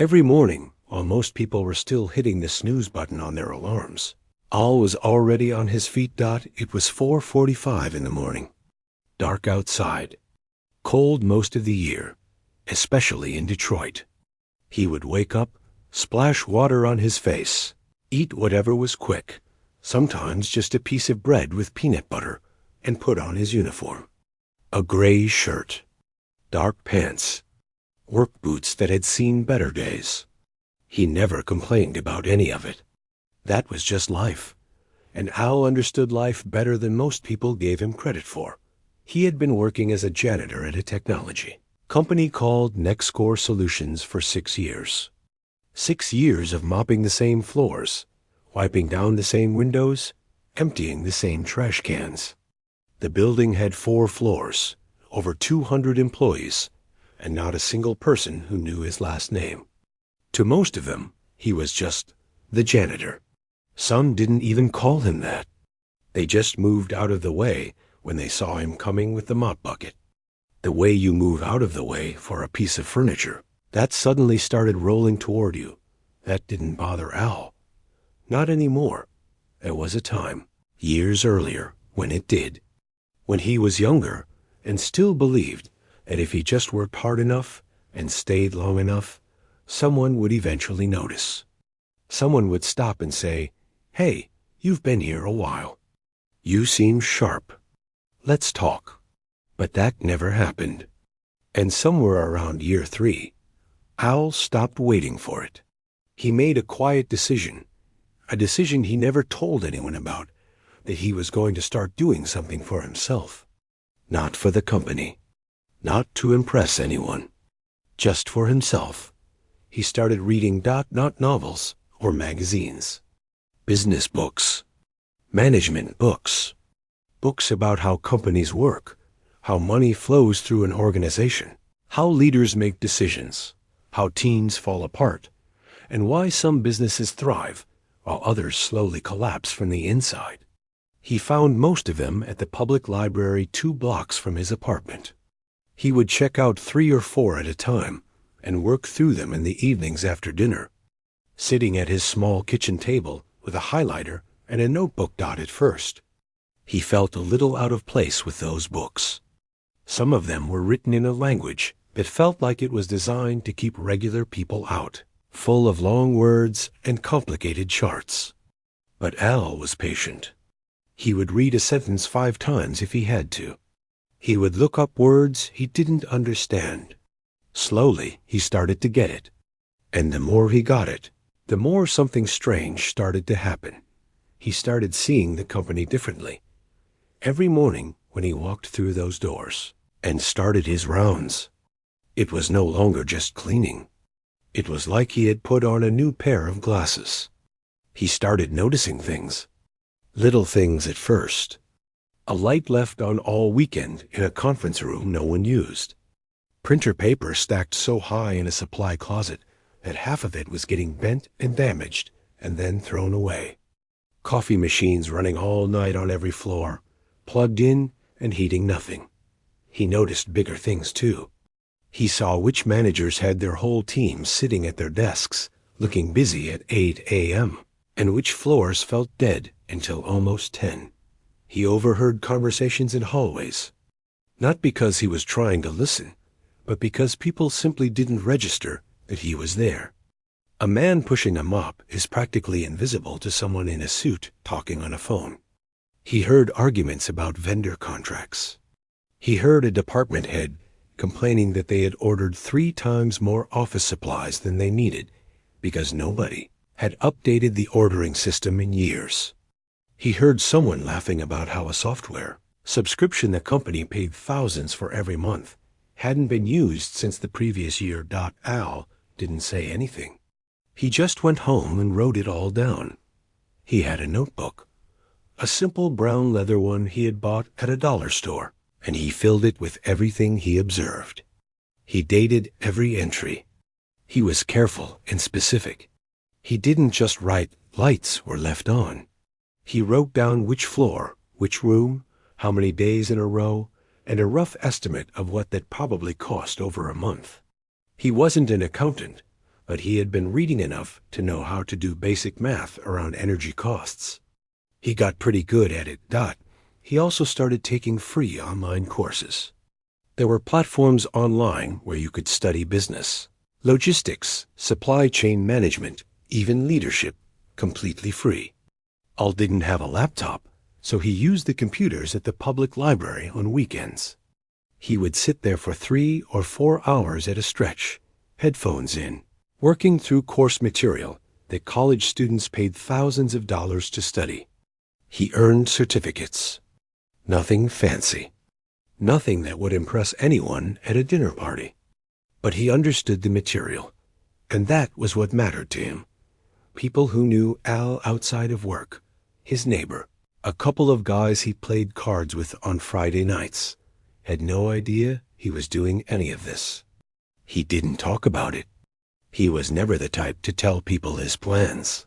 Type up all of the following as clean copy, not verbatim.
Every morning, while most people were still hitting the snooze button on their alarms, Al was already on his feet. It was 4:45 in the morning. Dark outside. Cold most of the year, especially in Detroit. He would wake up, splash water on his face, eat whatever was quick, sometimes just a piece of bread with peanut butter, and put on his uniform. A gray shirt, dark pants, work boots that had seen better days. He never complained about any of it. That was just life, and Al understood life better than most people gave him credit for. He had been working as a janitor at a technology company called NextScore Solutions for 6 years. 6 years of mopping the same floors, wiping down the same windows, emptying the same trash cans. The building had 4 floors, over 200 employees, and not a single person who knew his last name. To most of them, he was just the janitor. Some didn't even call him that. They just moved out of the way when they saw him coming with the mop bucket. The way you move out of the way for a piece of furniture that suddenly started rolling toward you, that didn't bother Al. Not anymore. There was a time, years earlier, when it did. When he was younger and still believed that if he just worked hard enough and stayed long enough, someone would eventually notice. Someone would stop and say, "Hey, you've been here a while. You seem sharp. Let's talk." But that never happened. And somewhere around year 3, Al stopped waiting for it. He made a quiet decision, a decision he never told anyone about, that he was going to start doing something for himself. Not for the company. Not to impress anyone. Just for himself. He started reading not novels or magazines. Business books. Management books. Books about how companies work, how money flows through an organization, how leaders make decisions, how teams fall apart, and why some businesses thrive while others slowly collapse from the inside. He found most of them at the public library 2 blocks from his apartment. He would check out 3 or 4 at a time and work through them in the evenings after dinner, sitting at his small kitchen table with a highlighter and a notebook. At first, he felt a little out of place with those books. Some of them were written in a language that felt like it was designed to keep regular people out, full of long words and complicated charts. But Al was patient. He would read a sentence 5 times if he had to. He would look up words he didn't understand. Slowly, he started to get it. And the more he got it, the more something strange started to happen. He started seeing the company differently. Every morning when he walked through those doors and started his rounds, it was no longer just cleaning. It was like he had put on a new pair of glasses. He started noticing things. Little things at first. A light left on all weekend in a conference room no one used. Printer paper stacked so high in a supply closet that half of it was getting bent and damaged and then thrown away. Coffee machines running all night on every floor, plugged in and heating nothing. He noticed bigger things too. He saw which managers had their whole team sitting at their desks, looking busy at 8 a.m., and which floors felt dead until almost 10. He overheard conversations in hallways, not because he was trying to listen, but because people simply didn't register that he was there. A man pushing a mop is practically invisible to someone in a suit talking on a phone. He heard arguments about vendor contracts. He heard a department head complaining that they had ordered 3 times more office supplies than they needed because nobody had updated the ordering system in years. He heard someone laughing about how a software subscription the company paid thousands for every month hadn't been used since the previous year. Al didn't say anything. He just went home and wrote it all down. He had a notebook, a simple brown leather one he had bought at a dollar store, and he filled it with everything he observed. He dated every entry. He was careful and specific. He didn't just write lights were left on. He wrote down which floor, which room, how many days in a row, and a rough estimate of what that probably cost over a month. He wasn't an accountant, but he had been reading enough to know how to do basic math around energy costs. He got pretty good at it. He also started taking free online courses. There were platforms online where you could study business, logistics, supply chain management, even leadership, completely free. Al didn't have a laptop, so he used the computers at the public library on weekends. He would sit there for 3 or 4 hours at a stretch, headphones in, working through course material that college students paid thousands of dollars to study. He earned certificates. Nothing fancy. Nothing that would impress anyone at a dinner party. But he understood the material, and that was what mattered to him. People who knew Al outside of work, his neighbor, a couple of guys he played cards with on Friday nights, had no idea he was doing any of this. He didn't talk about it. He was never the type to tell people his plans.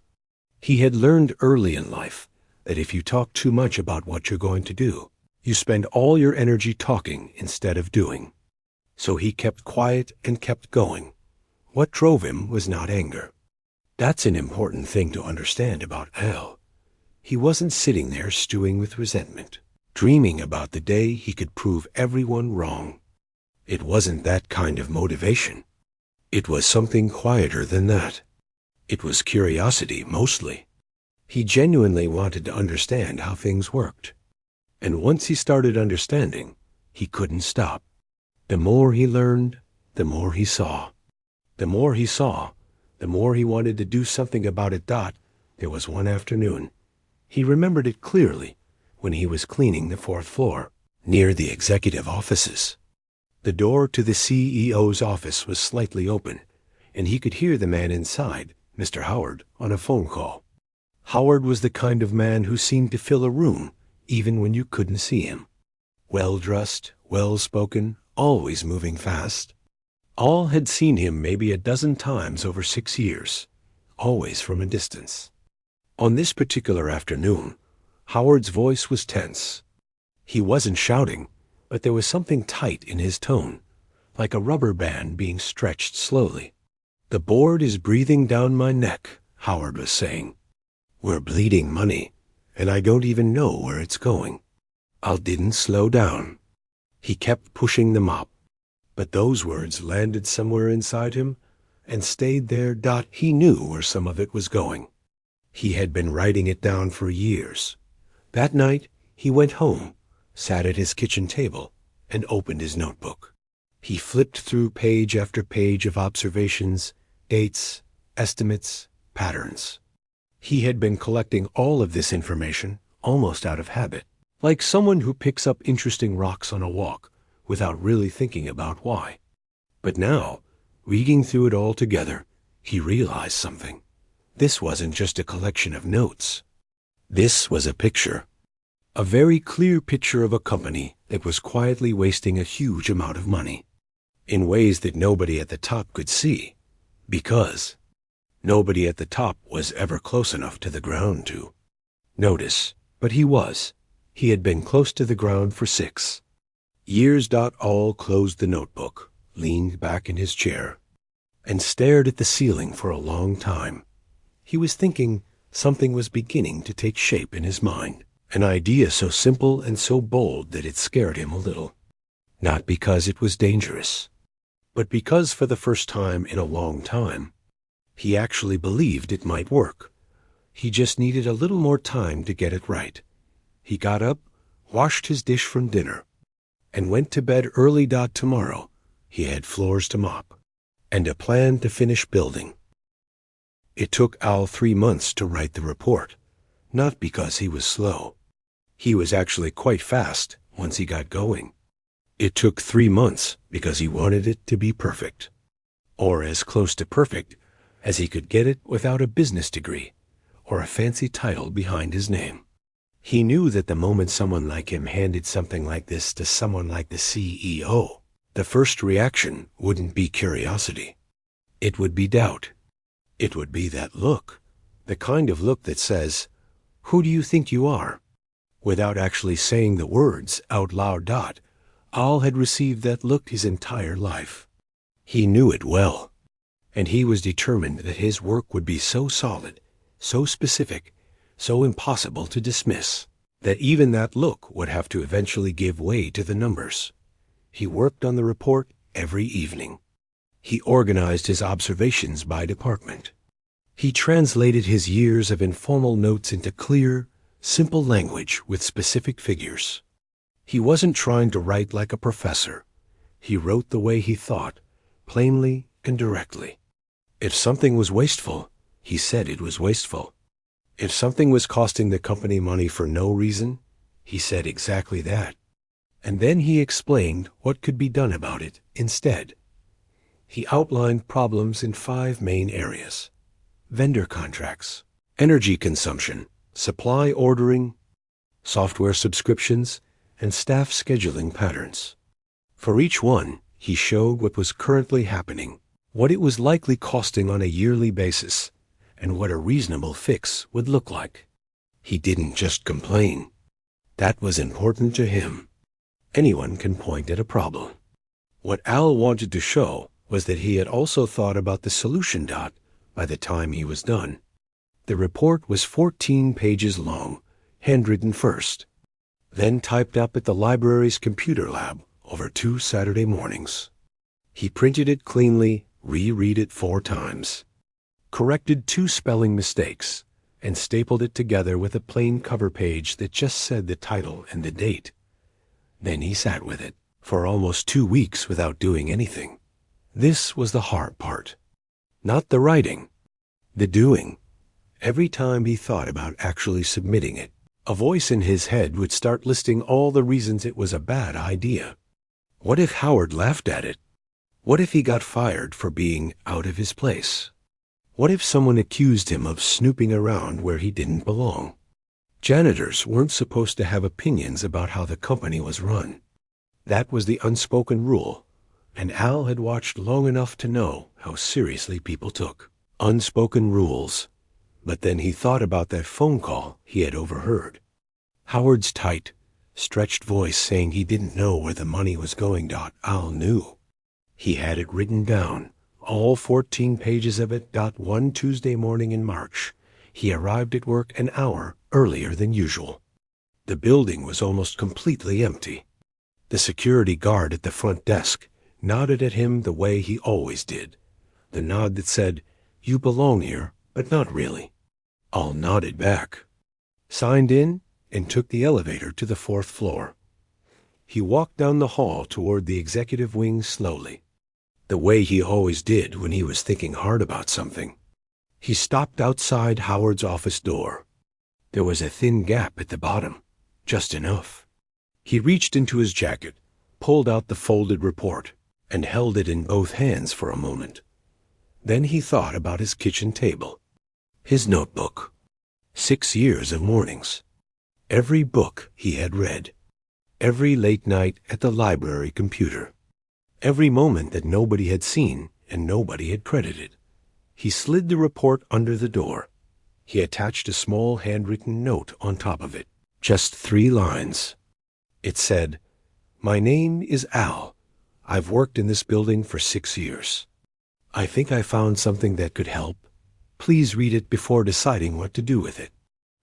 He had learned early in life that if you talk too much about what you're going to do, you spend all your energy talking instead of doing. So he kept quiet and kept going. What drove him was not anger. That's an important thing to understand about Al. He wasn't sitting there stewing with resentment, dreaming about the day he could prove everyone wrong. It wasn't that kind of motivation. It was something quieter than that. It was curiosity, mostly. He genuinely wanted to understand how things worked. And once he started understanding, he couldn't stop. The more he learned, the more he saw. The more he saw, the more he wanted to do something about it. There was one afternoon. He remembered it clearly when he was cleaning the 4th floor, near the executive offices. The door to the CEO's office was slightly open, and he could hear the man inside, Mr. Howard, on a phone call. Howard was the kind of man who seemed to fill a room even when you couldn't see him. Well-dressed, well-spoken, always moving fast. All had seen him maybe a dozen times over 6 years, always from a distance. On this particular afternoon, Howard's voice was tense. He wasn't shouting, but there was something tight in his tone, like a rubber band being stretched slowly. "The board is breathing down my neck," Howard was saying. "We're bleeding money, and I don't even know where it's going." Al didn't slow down. He kept pushing the mop. But those words landed somewhere inside him and stayed there. He knew where some of it was going. He had been writing it down for years. That night, he went home, sat at his kitchen table, and opened his notebook. He flipped through page after page of observations, dates, estimates, patterns. He had been collecting all of this information almost out of habit, like someone who picks up interesting rocks on a walk without really thinking about why. But now, reading through it all together, he realized something. This wasn't just a collection of notes. This was a picture. A very clear picture of a company that was quietly wasting a huge amount of money, in ways that nobody at the top could see, because nobody at the top was ever close enough to the ground to notice. But he was. He had been close to the ground for 6 years. Al closed the notebook, leaned back in his chair, and stared at the ceiling for a long time. He was thinking something was beginning to take shape in his mind, an idea so simple and so bold that it scared him a little. Not because it was dangerous, but because for the first time in a long time, he actually believed it might work. He just needed a little more time to get it right. He got up, washed his dish from dinner, and went to bed early. Tomorrow, he had floors to mop, and a plan to finish building. It took Al 3 months to write the report, not because he was slow. He was actually quite fast once he got going. It took 3 months because he wanted it to be perfect, or as close to perfect as he could get it without a business degree or a fancy title behind his name. He knew that the moment someone like him handed something like this to someone like the CEO, the first reaction wouldn't be curiosity. It would be doubt. It would be that look, the kind of look that says, "Who do you think you are?" Without actually saying the words out loud. Al had received that look his entire life. He knew it well. and he was determined that his work would be so solid, so specific, so impossible to dismiss, that even that look would have to eventually give way to the numbers. He worked on the report every evening. He organized his observations by department. He translated his years of informal notes into clear, simple language with specific figures. He wasn't trying to write like a professor. He wrote the way he thought, plainly and directly. If something was wasteful, he said it was wasteful. If something was costing the company money for no reason, he said exactly that. And then he explained what could be done about it instead. He outlined problems in 5 main areas: vendor contracts, energy consumption, supply ordering, software subscriptions, and staff scheduling patterns. For each one, he showed what was currently happening, what it was likely costing on a yearly basis, and what a reasonable fix would look like. He didn't just complain. That was important to him. Anyone can point at a problem. What Al wanted to show was that he had also thought about the solution. By the time he was done, the report was 14 pages long, handwritten first, then typed up at the library's computer lab over 2 Saturday mornings. He printed it cleanly, reread it 4 times, corrected 2 spelling mistakes, and stapled it together with a plain cover page that just said the title and the date. Then he sat with it for almost 2 weeks without doing anything. This was the hard part. Not the writing, the doing. Every time he thought about actually submitting it, a voice in his head would start listing all the reasons it was a bad idea. What if Howard laughed at it? What if he got fired for being out of his place? What if someone accused him of snooping around where he didn't belong? Janitors weren't supposed to have opinions about how the company was run. That was the unspoken rule, and Al had watched long enough to know how seriously people took unspoken rules. But then he thought about that phone call he had overheard. Howard's tight, stretched voice saying he didn't know where the money was going. Al knew. He had it written down, all 14 pages of it. One Tuesday morning in March, he arrived at work an hour earlier than usual. The building was almost completely empty. The security guard at the front desk nodded at him the way he always did, the nod that said, "You belong here, but not really." Al nodded back, signed in, and took the elevator to the 4th floor. He walked down the hall toward the executive wing slowly, the way he always did when he was thinking hard about something. He stopped outside Howard's office door. There was a thin gap at the bottom, just enough. He reached into his jacket, pulled out the folded report, and held it in both hands for a moment. Then he thought about his kitchen table, his notebook, 6 years of mornings, every book he had read, every late night at the library computer, every moment that nobody had seen and nobody had credited. He slid the report under the door. He attached a small handwritten note on top of it, just 3 lines. It said, "My name is Al. I've worked in this building for 6 years. I think I found something that could help. Please read it before deciding what to do with it."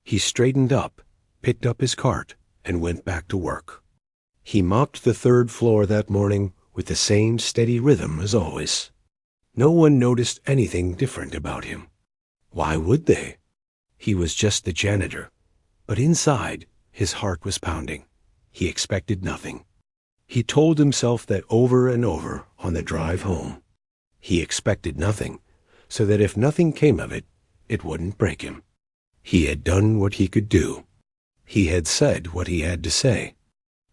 He straightened up, picked up his cart, and went back to work. He mopped the 3rd floor that morning with the same steady rhythm as always. No one noticed anything different about him. Why would they? He was just the janitor. But inside, his heart was pounding. He expected nothing. He told himself that over and over on the drive home. He expected nothing, so that if nothing came of it, it wouldn't break him. He had done what he could do. He had said what he had to say.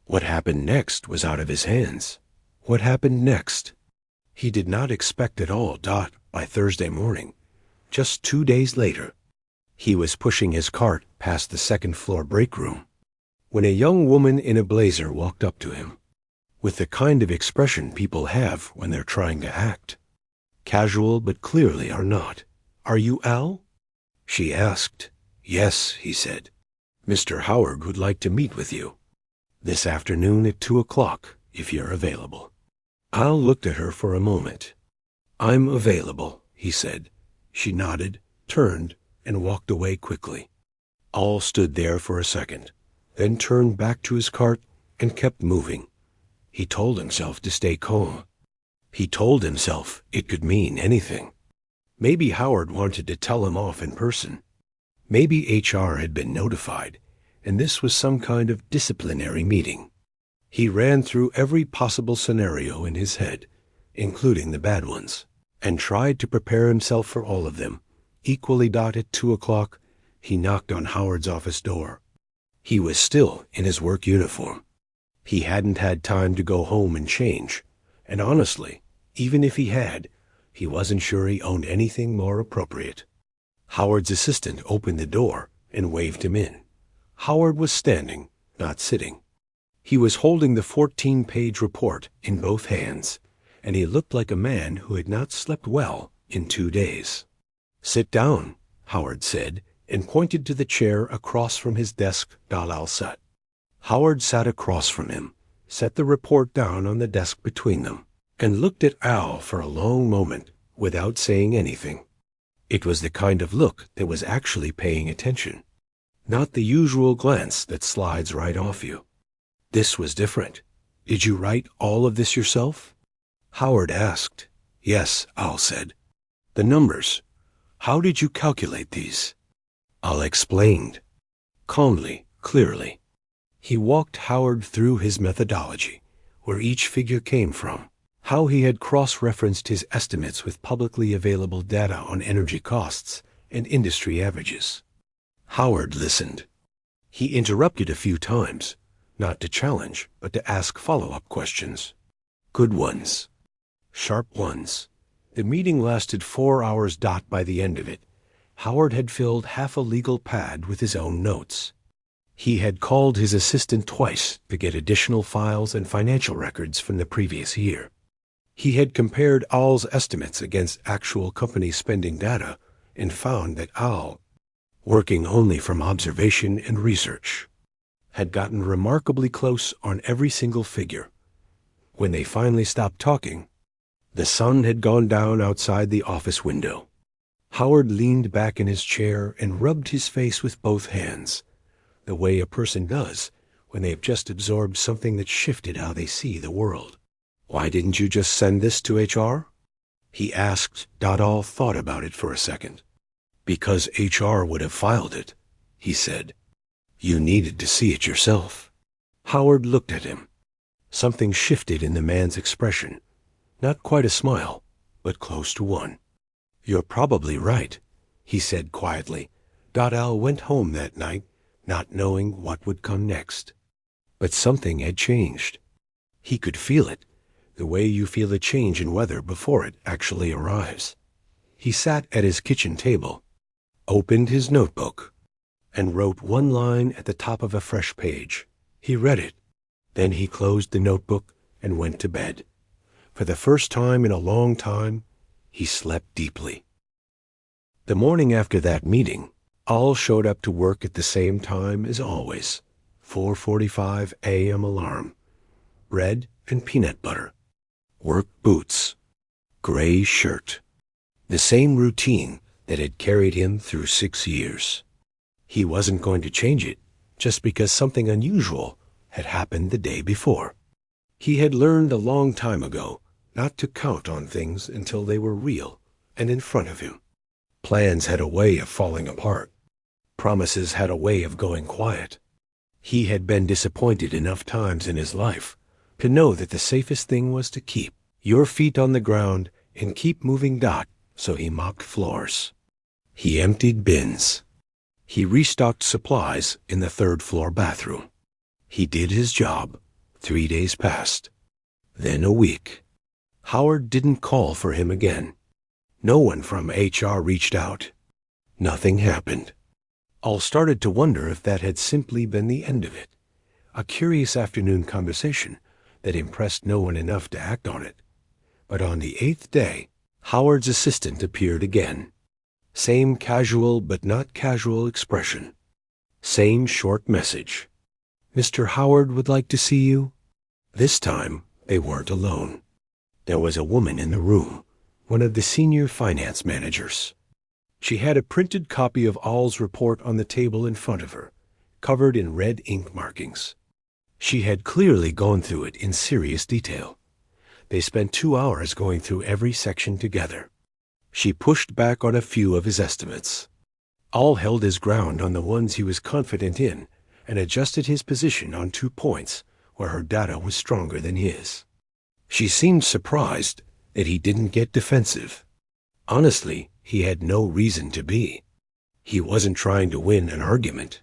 What happened next was out of his hands. What happened next? He did not expect it all. By Thursday morning, just 2 days later, he was pushing his cart past the 2nd floor break room, when a young woman in a blazer walked up to him, with the kind of expression people have when they're trying to act. Casual but clearly are not. "Are you Al?" she asked. "Yes," he said. "Mr. Howard would like to meet with you. This afternoon at 2 o'clock, if you're available." Al looked at her for a moment. "I'm available," he said. She nodded, turned, and walked away quickly. Al stood there for a second, then turned back to his cart and kept moving. He told himself to stay calm. He told himself it could mean anything. Maybe Howard wanted to tell him off in person. Maybe HR had been notified, and this was some kind of disciplinary meeting. He ran through every possible scenario in his head, including the bad ones, and tried to prepare himself for all of them. Equally at 2 o'clock, he knocked on Howard's office door. He was still in his work uniform. He hadn't had time to go home and change, and honestly, even if he had, he wasn't sure he owned anything more appropriate. Howard's assistant opened the door and waved him in. Howard was standing, not sitting. He was holding the 14-page report in both hands, and he looked like a man who had not slept well in 2 days. "Sit down," Howard said, and pointed to the chair across from his desk Al sat. Howard sat across from him, set the report down on the desk between them, and looked at Al for a long moment without saying anything. It was the kind of look that was actually paying attention, not the usual glance that slides right off you. This was different. "Did you write all of this yourself?" Howard asked. "Yes," Al said. "The numbers. How did you calculate these?" Al explained. Calmly, clearly. He walked Howard through his methodology, where each figure came from, how he had cross-referenced his estimates with publicly available data on energy costs and industry averages. Howard listened. He interrupted a few times, not to challenge, but to ask follow-up questions. Good ones. Sharp ones. The meeting lasted 4 hours. By the end of it, Howard had filled half a legal pad with his own notes. He had called his assistant twice to get additional files and financial records from the previous year. He had compared Al's estimates against actual company spending data and found that Al, working only from observation and research, had gotten remarkably close on every single figure. When they finally stopped talking, the sun had gone down outside the office window. Howard leaned back in his chair and rubbed his face with both hands, the way a person does when they have just absorbed something that shifted how they see the world. "Why didn't you just send this to HR?" he asked. Al thought about it for a second. "Because HR would have filed it," he said. "You needed to see it yourself." Howard looked at him. Something shifted in the man's expression. Not quite a smile, but close to one. "You're probably right," he said quietly. Al went home that night, not knowing what would come next. But something had changed. He could feel it, the way you feel a change in weather before it actually arrives. He sat at his kitchen table, opened his notebook, and wrote one line at the top of a fresh page. He read it. Then he closed the notebook and went to bed. For the first time in a long time, he slept deeply. The morning after that meeting, Al showed up to work at the same time as always. 4:45 a.m. alarm. Bread and peanut butter. Work boots. Gray shirt. The same routine that had carried him through 6 years. He wasn't going to change it just because something unusual had happened the day before. He had learned a long time ago not to count on things until they were real and in front of him. Plans had a way of falling apart. Promises had a way of going quiet. He had been disappointed enough times in his life to know that the safest thing was to keep your feet on the ground and keep moving. So he mopped floors. He emptied bins. He restocked supplies in the third-floor bathroom. He did his job. 3 days passed. Then a week. Howard didn't call for him again. No one from HR reached out. Nothing happened. Al started to wonder if that had simply been the end of it. A curious afternoon conversation that impressed no one enough to act on it. But on the 8th day, Howard's assistant appeared again. Same casual but not casual expression. Same short message. "Mr. Howard would like to see you." This time, they weren't alone. There was a woman in the room, one of the senior finance managers. She had a printed copy of All's report on the table in front of her, covered in red ink markings. She had clearly gone through it in serious detail. They spent 2 hours going through every section together. She pushed back on a few of his estimates. All held his ground on the ones he was confident in and adjusted his position on 2 points where her data was stronger than his. She seemed surprised that he didn't get defensive. Honestly, he had no reason to be. He wasn't trying to win an argument.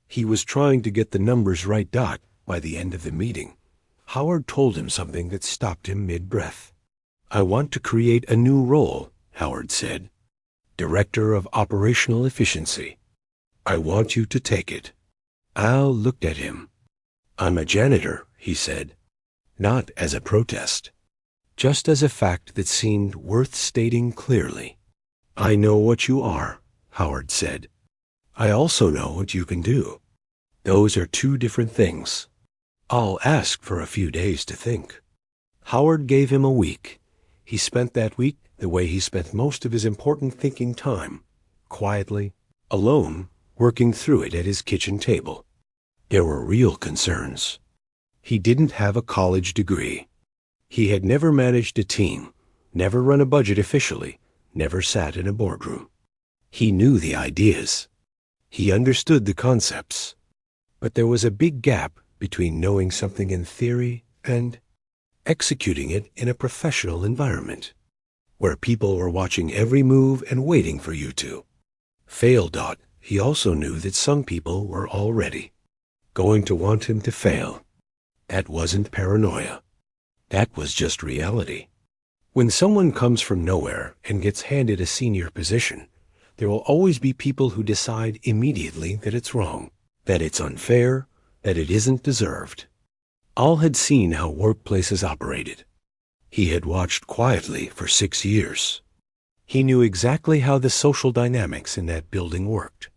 He was trying to get the numbers right. By the end of the meeting, Howard told him something that stopped him mid-breath. "I want to create a new role," Howard said. "Director of Operational Efficiency. I want you to take it." Al looked at him. "I'm a janitor," he said, not as a protest, just as a fact that seemed worth stating clearly. "I know what you are," Howard said. "I also know what you can do. Those are 2 different things." I'll ask for a few days to think. Howard gave him a week. He spent that week the way he spent most of his important thinking time, quietly, alone, working through it at his kitchen table. There were real concerns. He didn't have a college degree. He had never managed a team, never run a budget officially, never sat in a boardroom. He knew the ideas. He understood the concepts. But there was a big gap between knowing something in theory and executing it in a professional environment, where people were watching every move and waiting for you to fail. He also knew that some people were already going to want him to fail. That wasn't paranoia. That was just reality. When someone comes from nowhere and gets handed a senior position, there will always be people who decide immediately that it's wrong, that it's unfair, that it isn't deserved. Al had seen how workplaces operated. He had watched quietly for 6 years. He knew exactly how the social dynamics in that building worked.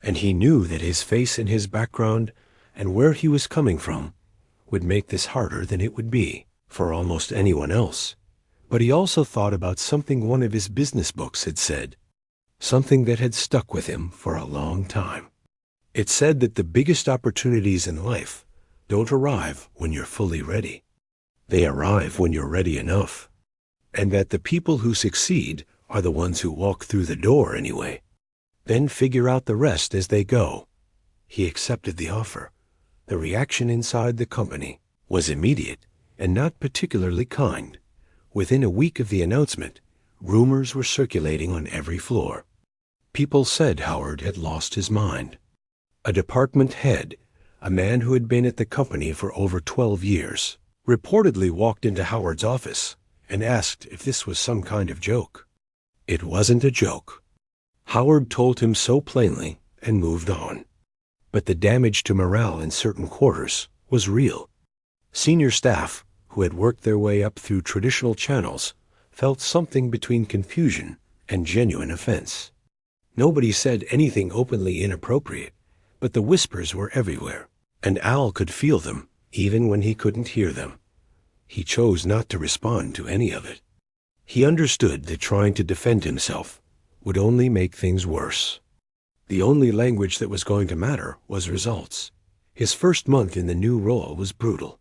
And he knew that his face and his background and where he was coming from would make this harder than it would be for almost anyone else. But he also thought about something one of his business books had said, something that had stuck with him for a long time. It said that the biggest opportunities in life don't arrive when you're fully ready. They arrive when you're ready enough. And that the people who succeed are the ones who walk through the door anyway, then figure out the rest as they go. He accepted the offer. The reaction inside the company was immediate and not particularly kind. Within a week of the announcement, rumors were circulating on every floor. People said Howard had lost his mind. A department head, a man who had been at the company for over 12 years, reportedly walked into Howard's office and asked if this was some kind of joke. It wasn't a joke. Howard told him so plainly and moved on. But the damage to morale in certain quarters was real. Senior staff, who had worked their way up through traditional channels, felt something between confusion and genuine offense. Nobody said anything openly inappropriate, but the whispers were everywhere, and Al could feel them, even when he couldn't hear them. He chose not to respond to any of it. He understood that trying to defend himself would only make things worse. The only language that was going to matter was results. His first month in the new role was brutal.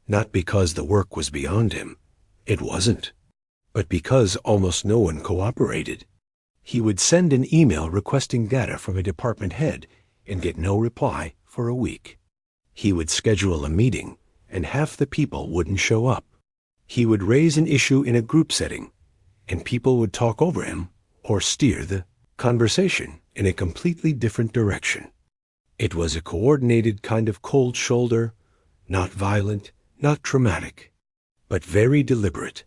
Not because the work was beyond him. It wasn't. But because almost no one cooperated. He would send an email requesting data from a department head and get no reply for a week. He would schedule a meeting, and half the people wouldn't show up. He would raise an issue in a group setting, and people would talk over him or steer the conversation in a completely different direction. It was a coordinated kind of cold shoulder, not violent, not traumatic, but very deliberate.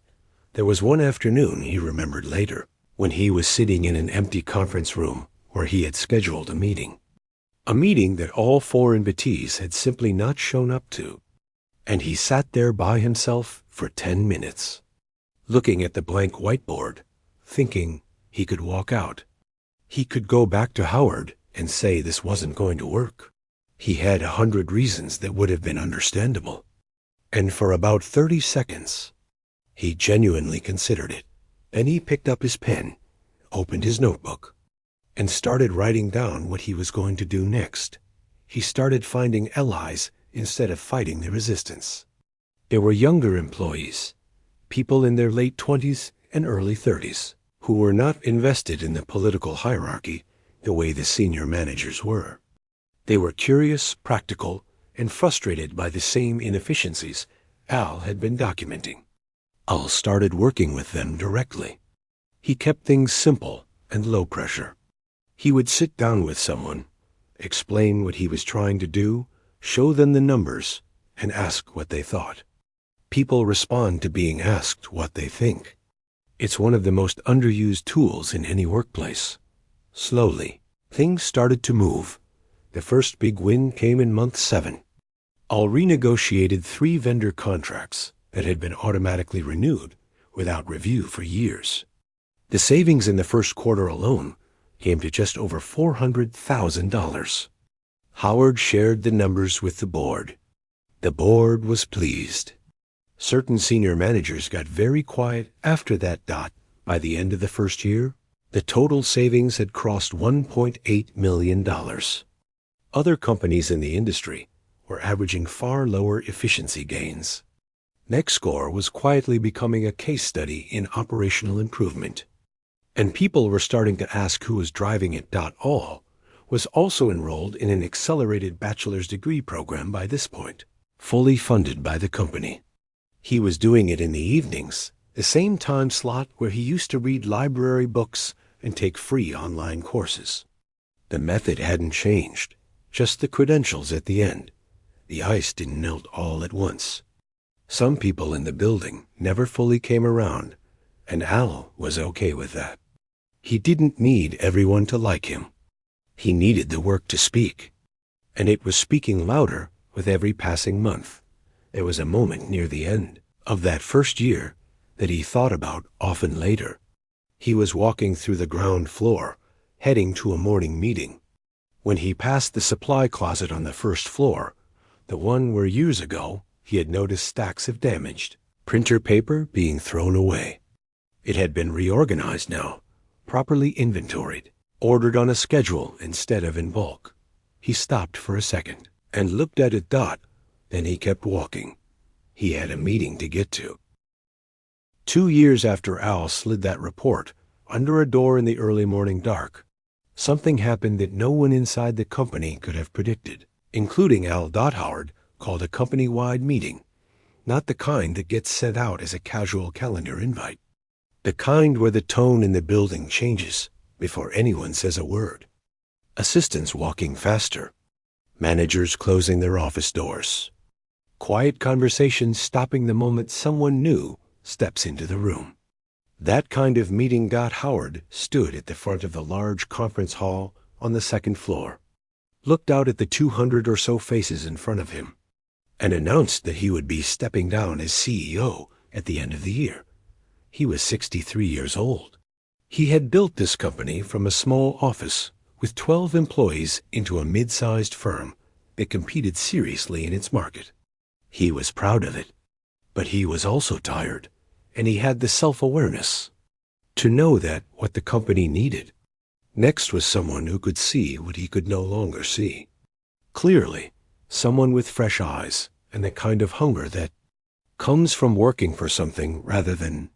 There was one afternoon, he remembered later, when he was sitting in an empty conference room where he had scheduled a meeting. A meeting that all 4 invitees had simply not shown up to. And he sat there by himself for 10 minutes, looking at the blank whiteboard, thinking he could walk out. He could go back to Howard and say this wasn't going to work. He had 100 reasons that would have been understandable. And for about 30 seconds, he genuinely considered it, Then he picked up his pen, opened his notebook, and started writing down what he was going to do next. He started finding allies instead of fighting the resistance. There were younger employees, people in their late 20s and early 30s, who were not invested in the political hierarchy the way the senior managers were. They were curious, practical, and frustrated by the same inefficiencies Al had been documenting. Al started working with them directly. He kept things simple and low pressure. He would sit down with someone, explain what he was trying to do, show them the numbers, and ask what they thought. People respond to being asked what they think. It's one of the most underused tools in any workplace. Slowly, things started to move. The first big win came in month 7. Al renegotiated 3 vendor contracts that had been automatically renewed without review for years. The savings in the first quarter alone came to just over $400,000. Howard shared the numbers with the board. The board was pleased. Certain senior managers got very quiet after that. By the end of the first year, the total savings had crossed $1.8 million. Other companies in the industry were averaging far lower efficiency gains. NextScore was quietly becoming a case study in operational improvement. And people were starting to ask who was driving it. All was also enrolled in an accelerated bachelor's degree program by this point, fully funded by the company. He was doing it in the evenings, the same time slot where he used to read library books and take free online courses. The method hadn't changed, just the credentials at the end. The ice didn't melt all at once. Some people in the building never fully came around, and Al was okay with that. He didn't need everyone to like him. He needed the work to speak, and it was speaking louder with every passing month. There was a moment near the end of that first year that he thought about often later. He was walking through the ground floor, heading to a morning meeting, when he passed the supply closet on the first floor, the one where years ago he had noticed stacks of damaged printer paper being thrown away. It had been reorganized now, properly inventoried, ordered on a schedule instead of in bulk. He stopped for a second and looked at it. Then he kept walking. He had a meeting to get to. 2 years after Al slid that report under a door in the early morning dark, something happened that no one inside the company could have predicted, including Al. Howard called a company-wide meeting, not the kind that gets sent out as a casual calendar invite, the kind where the tone in the building changes before anyone says a word. Assistants walking faster, managers closing their office doors, quiet conversations stopping the moment someone new steps into the room. That kind of meeting. Howard stood at the front of the large conference hall on the second floor, looked out at the 200 or so faces in front of him, and announced that he would be stepping down as CEO at the end of the year. He was 63 years old. He had built this company from a small office with 12 employees into a mid-sized firm that competed seriously in its market. He was proud of it, but he was also tired, and he had the self-awareness to know that what the company needed next was someone who could see what he could no longer see. Clearly, someone with fresh eyes and the kind of hunger that comes from working for something rather than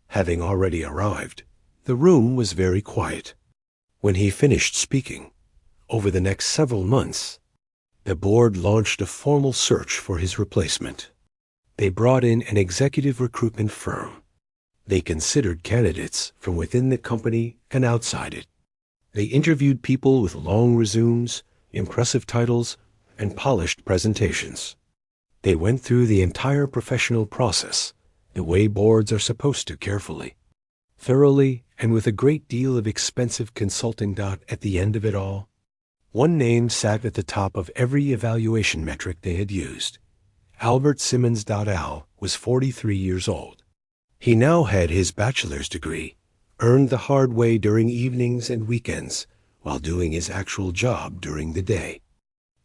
having already arrived. The room was very quiet. When he finished speaking, over the next several months, the board launched a formal search for his replacement. They brought in an executive recruitment firm. They considered candidates from within the company and outside it. They interviewed people with long resumes, impressive titles, and polished presentations. They went through the entire professional process, the way boards are supposed to, carefully, thoroughly, and with a great deal of expensive consulting. At the end of it all, one name sat at the top of every evaluation metric they had used. Albert Simmons. Al was 43 years old. He now had his bachelor's degree, earned the hard way during evenings and weekends, while doing his actual job during the day.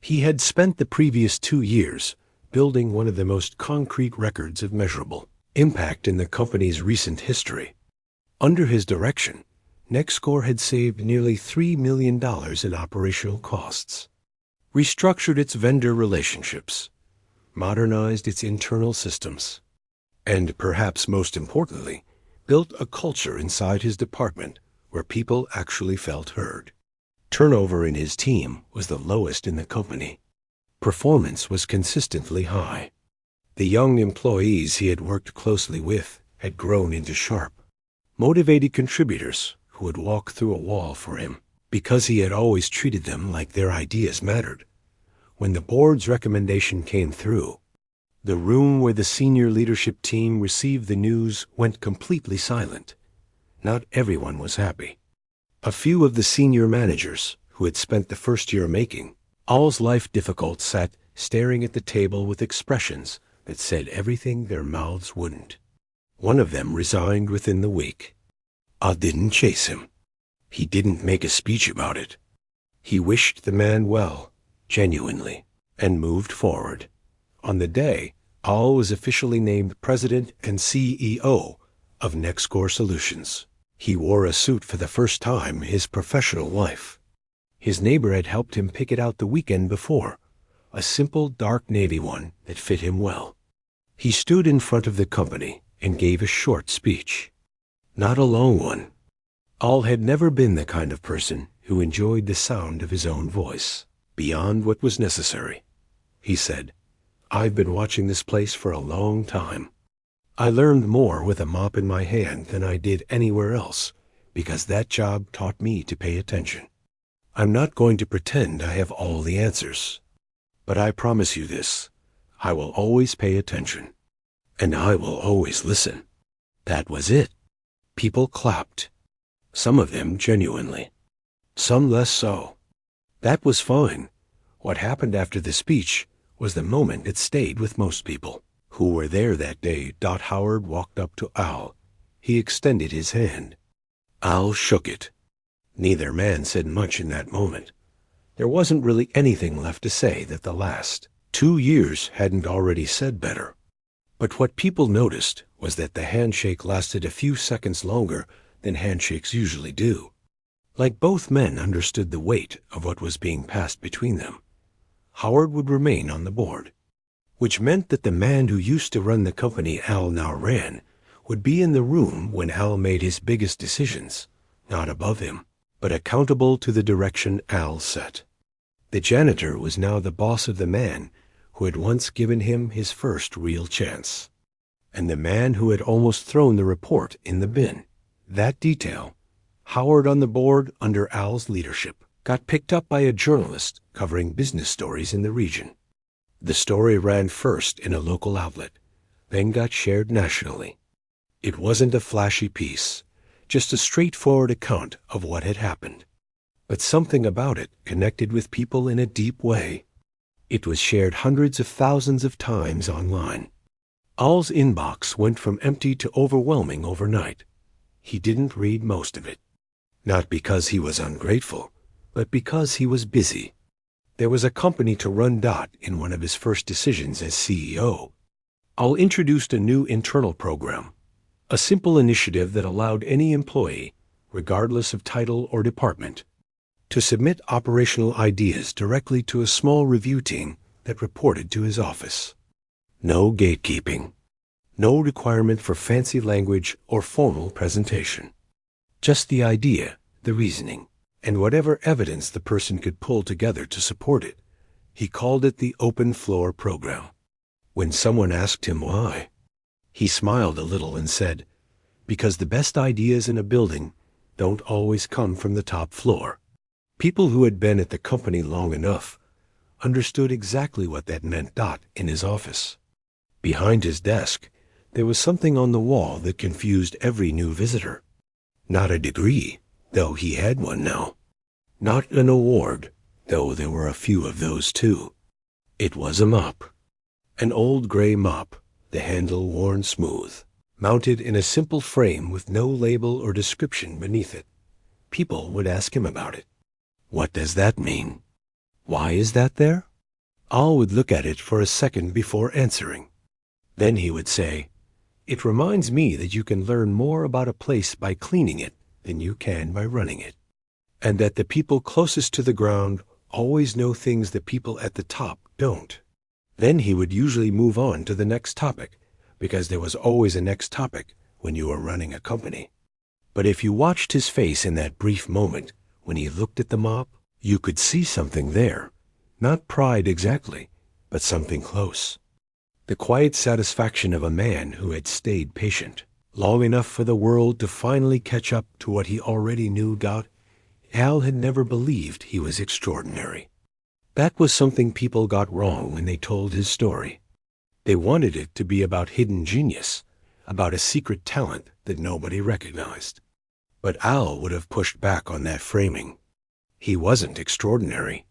He had spent the previous 2 years building one of the most concrete records of measurable impact in the company's recent history. Under his direction, NextScore had saved nearly $3 million in operational costs, restructured its vendor relationships, modernized its internal systems, and perhaps most importantly, built a culture inside his department where people actually felt heard. Turnover in his team was the lowest in the company. Performance was consistently high. The young employees he had worked closely with had grown into sharp, motivated contributors who would walk through a wall for him because he had always treated them like their ideas mattered. When the board's recommendation came through, the room where the senior leadership team received the news went completely silent. Not everyone was happy. A few of the senior managers, who had spent the first year making All's life difficult, sat staring at the table with expressions that said everything their mouths wouldn't. One of them resigned within the week. I didn't chase him. He didn't make a speech about it. He wished the man well, genuinely, and moved forward. On the day, All was officially named President and CEO of NextScore Solutions. He wore a suit for the first time in his professional life. His neighbor had helped him pick it out the weekend before, a simple dark navy one that fit him well. He stood in front of the company and gave a short speech. Not a long one. All had never been the kind of person who enjoyed the sound of his own voice beyond what was necessary. He said, "I've been watching this place for a long time. I learned more with a mop in my hand than I did anywhere else because that job taught me to pay attention. I'm not going to pretend I have all the answers, but I promise you this, I will always pay attention, and I will always listen." That was it. People clapped, some of them genuinely, some less so. That was fine. What happened after the speech was the moment that stayed with most people who were there that day. Howard walked up to Al. He extended his hand. Al shook it. Neither man said much in that moment. There wasn't really anything left to say that the last 2 years hadn't already said better. But what people noticed was that the handshake lasted a few seconds longer than handshakes usually do. Like both men understood the weight of what was being passed between them. Howard would remain on the board, which meant that the man who used to run the company Al now ran would be in the room when Al made his biggest decisions, not above him, but accountable to the direction Al set. The janitor was now the boss of the man who had once given him his first real chance, and the man who had almost thrown the report in the bin. That detail, Howard on the board under Al's leadership, got picked up by a journalist covering business stories in the region. The story ran first in a local outlet, then got shared nationally. It wasn't a flashy piece, just a straightforward account of what had happened. But something about it connected with people in a deep way. It was shared hundreds of thousands of times online. Al's inbox went from empty to overwhelming overnight. He didn't read most of it. Not because he was ungrateful, but because he was busy. There was a company to run. In one of his first decisions as CEO, Al introduced a new internal program, a simple initiative that allowed any employee, regardless of title or department, to submit operational ideas directly to a small review team that reported to his office. No gatekeeping, no requirement for fancy language or formal presentation. Just the idea, the reasoning, and whatever evidence the person could pull together to support it. He called it the Open Floor Program. When someone asked him why, he smiled a little and said, "Because the best ideas in a building don't always come from the top floor." People who had been at the company long enough understood exactly what that meant. In his office, behind his desk, there was something on the wall that confused every new visitor. Not a degree, though he had one now. Not an award, though there were a few of those too. It was a mop. An old gray mop, the handle worn smooth, mounted in a simple frame with no label or description beneath it. People would ask him about it. What does that mean? Why is that there? Al would look at it for a second before answering. Then he would say, It reminds me that you can learn more about a place by cleaning it than you can by running it, and that the people closest to the ground always know things the people at the top don't. Then he would usually move on to the next topic, because there was always a next topic when you were running a company. But if you watched his face in that brief moment when he looked at the mop, you could see something there. Not pride exactly, but something close. The quiet satisfaction of a man who had stayed patient, long enough for the world to finally catch up to what he already knew. Al had never believed he was extraordinary. That was something people got wrong when they told his story. They wanted it to be about hidden genius, about a secret talent that nobody recognized. But Al would have pushed back on that framing. He wasn't extraordinary.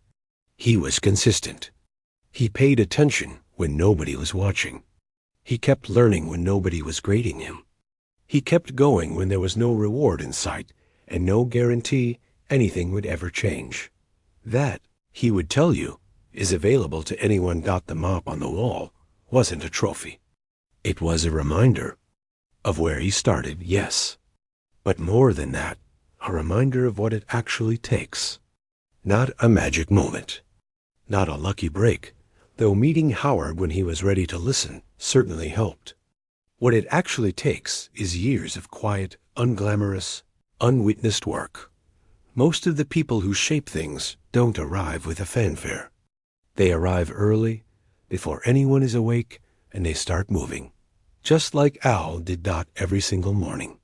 He was consistent. He paid attention when nobody was watching. He kept learning when nobody was grading him. He kept going when there was no reward in sight and no guarantee anything would ever change. That, he would tell you, is available to anyone. The mop on the wall wasn't a trophy. It was a reminder of where he started, yes. But more than that, a reminder of what it actually takes. Not a magic moment. Not a lucky break, though meeting Howard when he was ready to listen certainly helped. What it actually takes is years of quiet, unglamorous, unwitnessed work. Most of the people who shape things don't arrive with a fanfare. They arrive early, before anyone is awake, and they start moving. Just like Al did every single morning.